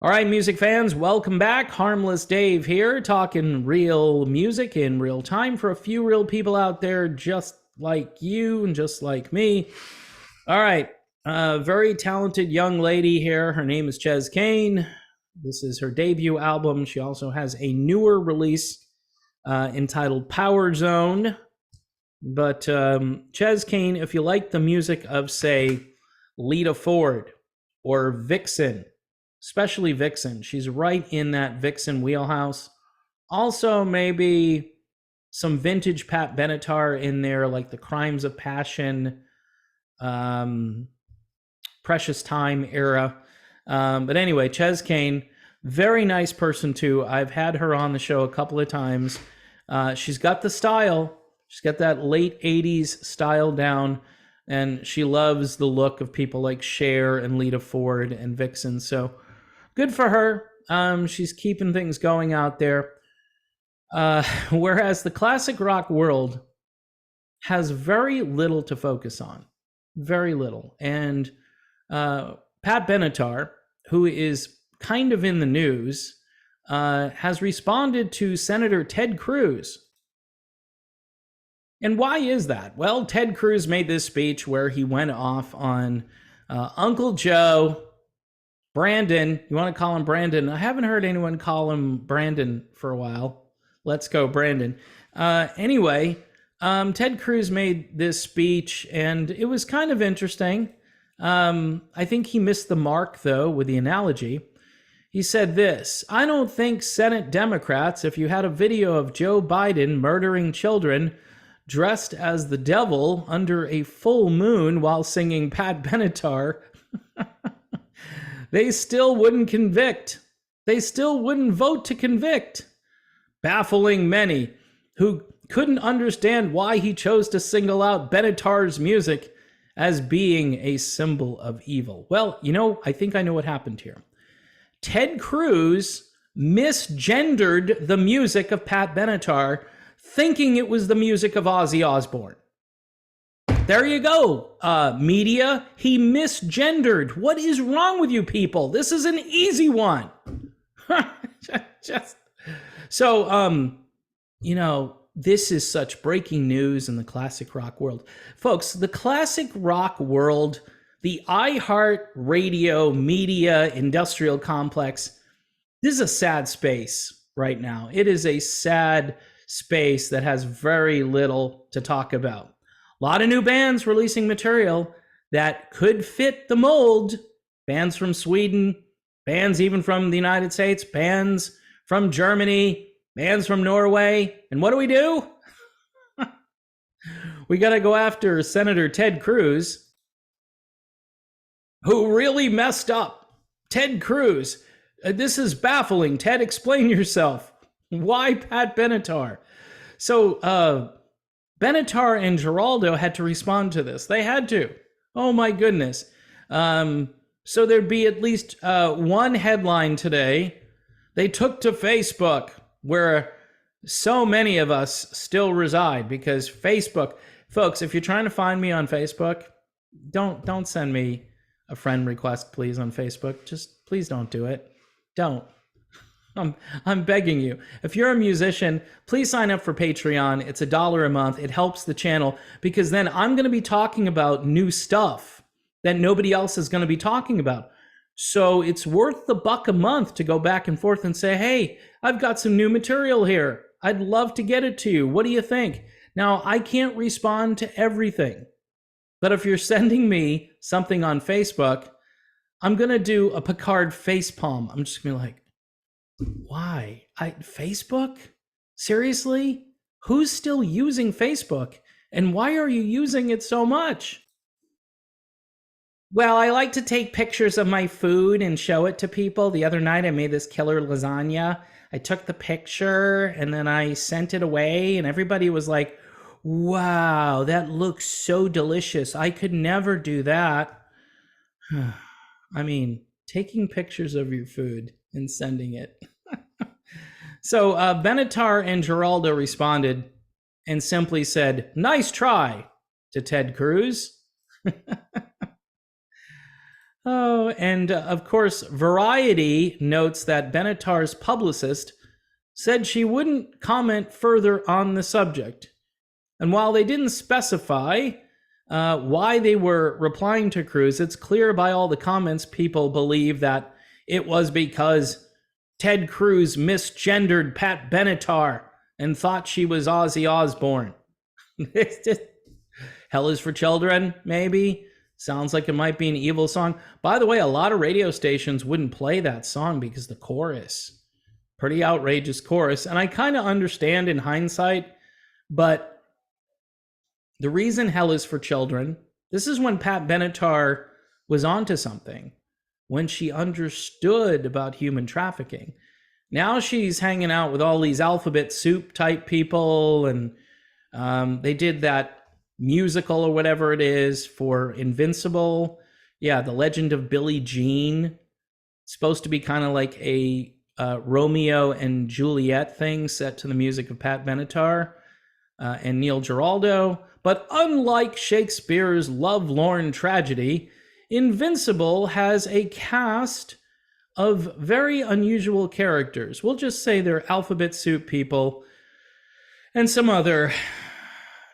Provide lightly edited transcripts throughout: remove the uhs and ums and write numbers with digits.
All right, music fans, welcome back. Harmless Dave here, talking real music in real time for a few real people out there just like you and just like me. All right, very talented young lady here. Her name is Ches Kane. This is her debut album. She also has a newer release entitled Power Zone. But Ches Kane, if you like the music of, say, Lita Ford or Vixen, especially Vixen, she's right in that Vixen wheelhouse. Also, maybe some vintage Pat Benatar in there, like the Crimes of Passion, Precious Time era. But anyway, Ches Kane, very nice person too. I've had her on the show a couple of times. She's got the style. She's got that late 80s style down, and she loves the look of people like Cher and Lita Ford and Vixen. So good for her. She's keeping things going out there. Whereas the classic rock world has very little to focus on. Very little. And Pat Benatar, who is kind of in the news, has responded to Senator Ted Cruz. And why is that? Well, Ted Cruz made this speech where he went off on Uncle Joe, Brandon. You want to call him Brandon? I haven't heard anyone call him Brandon for a while. Let's go, Brandon. Anyway, Ted Cruz made this speech, and it was kind of interesting. I think he missed the mark, though, with the analogy. He said this: I don't think Senate Democrats, if you had a video of Joe Biden murdering children dressed as the devil under a full moon while singing Pat Benatar, they still wouldn't convict. They still wouldn't vote to convict. Baffling many who couldn't understand why he chose to single out Benatar's music as being a symbol of evil. Well, I think I know what happened here. Ted Cruz misgendered the music of Pat Benatar, thinking it was the music of Ozzy Osbourne. There you go, media. He misgendered. What is wrong with you people? This is an easy one. This is such breaking news in the classic rock world. Folks, the classic rock world, the iHeart radio media industrial complex, this is a sad space right now. It is a sad space that has very little to talk about. A lot of new bands releasing material that could fit the mold. Bands from Sweden, bands even from the United States, bands from Germany, bands from Norway. And what do? We got to go after Senator Ted Cruz, who really messed up. Ted Cruz. This is baffling. Ted, explain yourself. Why Pat Benatar? So Benatar and Giraldo had to respond to this. They had to. Oh my goodness. So there'd be at least one headline today. They took to Facebook, where so many of us still reside, because Facebook, folks, if you're trying to find me on Facebook, don't send me a friend request, please, on Facebook. Just please don't do it. Don't. I'm begging you. If you're a musician, please sign up for Patreon. It's $1 a month. It helps the channel, because then I'm going to be talking about new stuff that nobody else is going to be talking about. So it's worth the $1 a month to go back and forth and say, hey, I've got some new material here. I'd love to get it to you. What do you think? Now, I can't respond to everything, but if you're sending me something on Facebook, I'm going to do a Picard facepalm. I'm just going to be like, why? Facebook? Seriously? Who's still using Facebook? And why are you using it so much? Well, I like to take pictures of my food and show it to people. The other night I made this killer lasagna. I took the picture and then I sent it away, and everybody was like, wow, that looks so delicious. I could never do that. I mean, taking pictures of your food and sending it. So Benatar and Giraldo responded and simply said, nice try, to Ted Cruz. Oh, and of course, Variety notes that Benatar's publicist said she wouldn't comment further on the subject. And while they didn't specify why they were replying to Cruz, it's clear by all the comments people believe that it was because Ted Cruz misgendered Pat Benatar and thought she was Ozzy Osbourne. It's just, Hell is for Children, maybe. Sounds like it might be an evil song. By the way, a lot of radio stations wouldn't play that song because the chorus, pretty outrageous chorus. And I kind of understand in hindsight, but the reason Hell is for Children, this is when Pat Benatar was onto something, when she understood about human trafficking. Now she's hanging out with all these alphabet soup type people, and they did that musical or whatever it is for Invincible. Yeah, The Legend of Billie Jean. It's supposed to be kind of like a Romeo and Juliet thing set to the music of Pat Benatar and Neil Giraldo. But unlike Shakespeare's lovelorn tragedy, Invincible has a cast of very unusual characters. We'll just say they're alphabet soup people and some other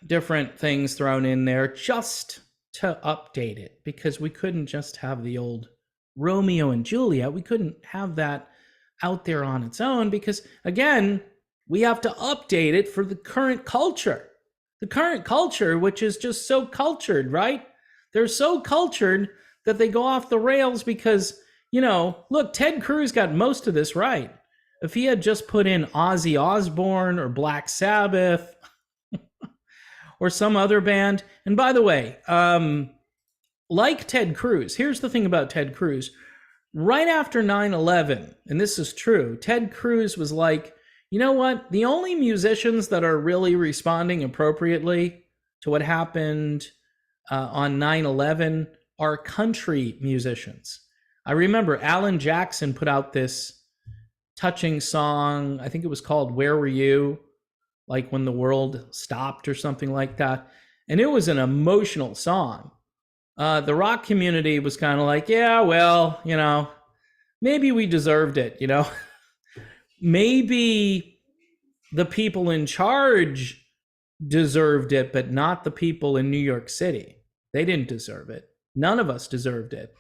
different things thrown in there just to update it, because we couldn't just have the old Romeo and Juliet. We couldn't have that out there on its own because, again, we have to update it for the current culture. The current culture, which is just so cultured, right? They're so cultured that they go off the rails because, look, Ted Cruz got most of this right. If he had just put in Ozzy Osbourne or Black Sabbath or some other band. And by the way, like Ted Cruz, here's the thing about Ted Cruz. Right after 9/11, and this is true, Ted Cruz was like, you know what? The only musicians that are really responding appropriately to what happened on 9/11 are country musicians. I remember Alan Jackson put out this touching song. I think it was called Where Were You? Like When the World Stopped or something like that. And it was an emotional song. The rock community was kind of like, yeah, well, maybe we deserved it, Maybe the people in charge deserved it, but not the people in New York City. They didn't deserve it. None of us deserved it.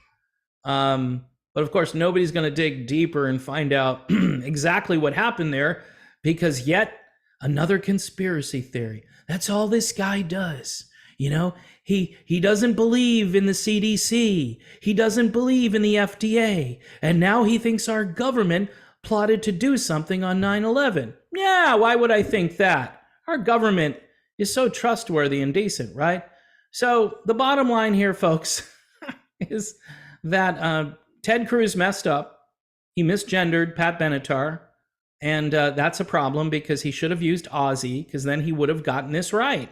But of course, nobody's going to dig deeper and find out exactly what happened there, because yet another conspiracy theory. That's all this guy does. He doesn't believe in the CDC. He doesn't believe in the FDA. And now he thinks our government plotted to do something on 9/11. Yeah, why would I think that? Our government is so trustworthy and decent, right? So the bottom line here, folks, is that Ted Cruz messed up. He misgendered Pat Benatar. And that's a problem because he should have used Ozzy, because then he would have gotten this right.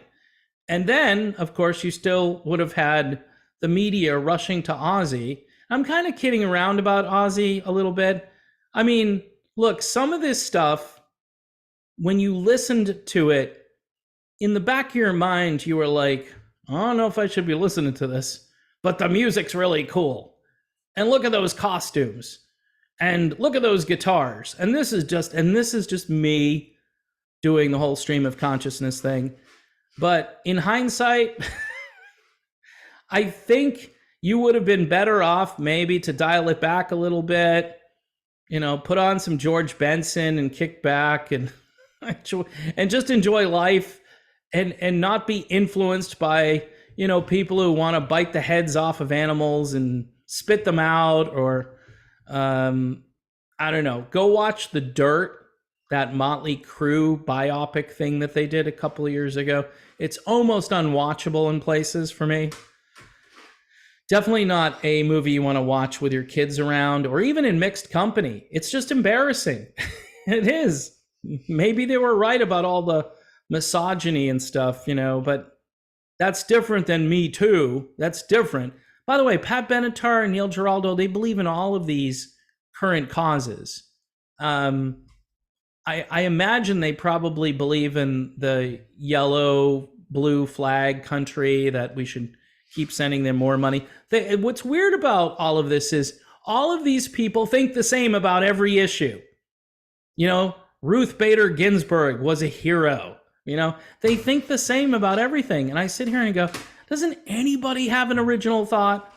And then, of course, you still would have had the media rushing to Ozzy. I'm kind of kidding around about Ozzy a little bit. I mean, look, some of this stuff, when you listened to it, in the back of your mind, you were like, I don't know if I should be listening to this, but the music's really cool. And look at those costumes. And look at those guitars. And this is just me doing the whole stream of consciousness thing. But in hindsight, I think you would have been better off maybe to dial it back a little bit, put on some George Benson and kick back and just enjoy life and not be influenced by, people who want to bite the heads off of animals and spit them out, or I don't know, go watch The Dirt, that Motley Crue biopic thing that they did a couple of years ago. It's almost unwatchable in places for me. Definitely not a movie you want to watch with your kids around or even in mixed company. It's just embarrassing. It is. Maybe they were right about all the misogyny and stuff, but that's different than Me Too. That's different. By the way, Pat Benatar and Neil Giraldo, they believe in all of these current causes. I imagine they probably believe in the yellow, blue flag country, that we should keep sending them more money. What's weird about all of this is all of these people think the same about every issue. You know, Ruth Bader Ginsburg was a hero. You know, they think the same about everything. And I sit here and go, doesn't anybody have an original thought?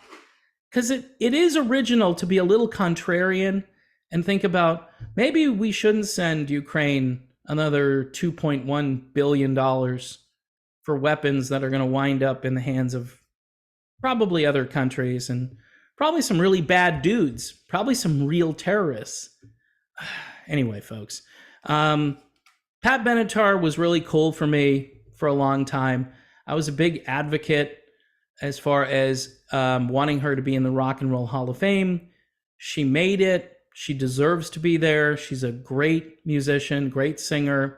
Because it is original to be a little contrarian and think about maybe we shouldn't send Ukraine another $2.1 billion for weapons that are going to wind up in the hands of probably other countries and probably some really bad dudes, probably some real terrorists. Anyway, folks, Pat Benatar was really cool for me for a long time. I was a big advocate as far as wanting her to be in the Rock and Roll Hall of Fame. She made it. She deserves to be there. She's a great musician, great singer.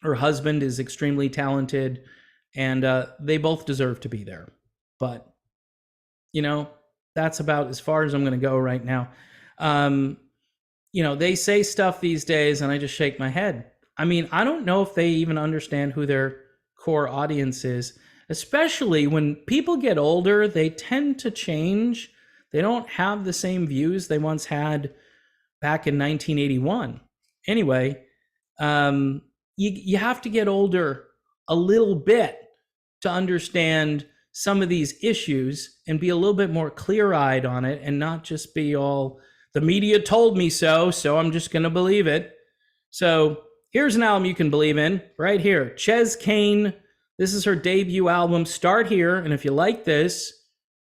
Her husband is extremely talented, and they both deserve to be there. But, you know, that's about as far as I'm going to go right now. You know, they say stuff these days, and I just shake my head. I mean, I don't know if they even understand who their core audience is, especially when people get older, they tend to change. They don't have the same views they once had back in 1981. Anyway, you have to get older a little bit to understand some of these issues and be a little bit more clear-eyed on it and not just be all, the media told me so I'm just going to believe it. So here's an album you can believe in right here. Ches Kane. This is her debut album, Start Here. And if you like this,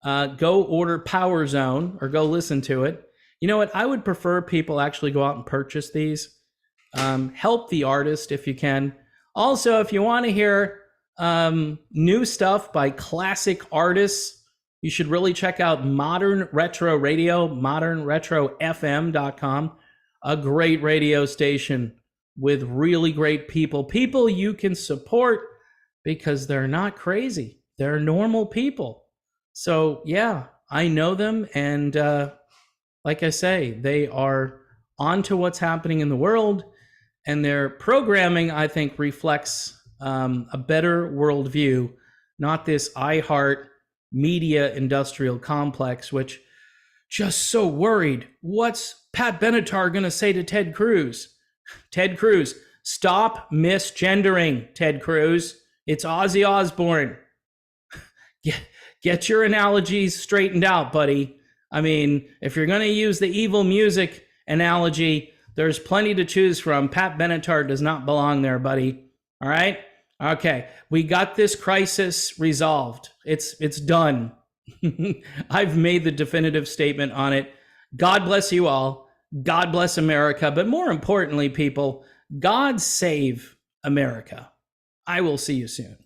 go order Power Zone or go listen to it. You know what? I would prefer people actually go out and purchase these. Help the artist if you can. Also, if you want to hear new stuff by classic artists, you should really check out Modern Retro Radio, modernretrofm.com, a great radio station with really great people you can support because they're not crazy. They're normal people. So yeah, I know them. And like I say, they are onto what's happening in the world, and their programming, I think, reflects a better worldview, not this iHeart media industrial complex, which just so worried. What's Pat Benatar going to say to Ted Cruz? Ted Cruz, stop misgendering, Ted Cruz. It's Ozzy Osbourne. Get your analogies straightened out, buddy. I mean, if you're going to use the evil music analogy, there's plenty to choose from. Pat Benatar does not belong there, buddy. All right? Okay, we got this crisis resolved. It's done. I've made the definitive statement on it. God bless you all. God bless America. But more importantly, people, God save America. I will see you soon.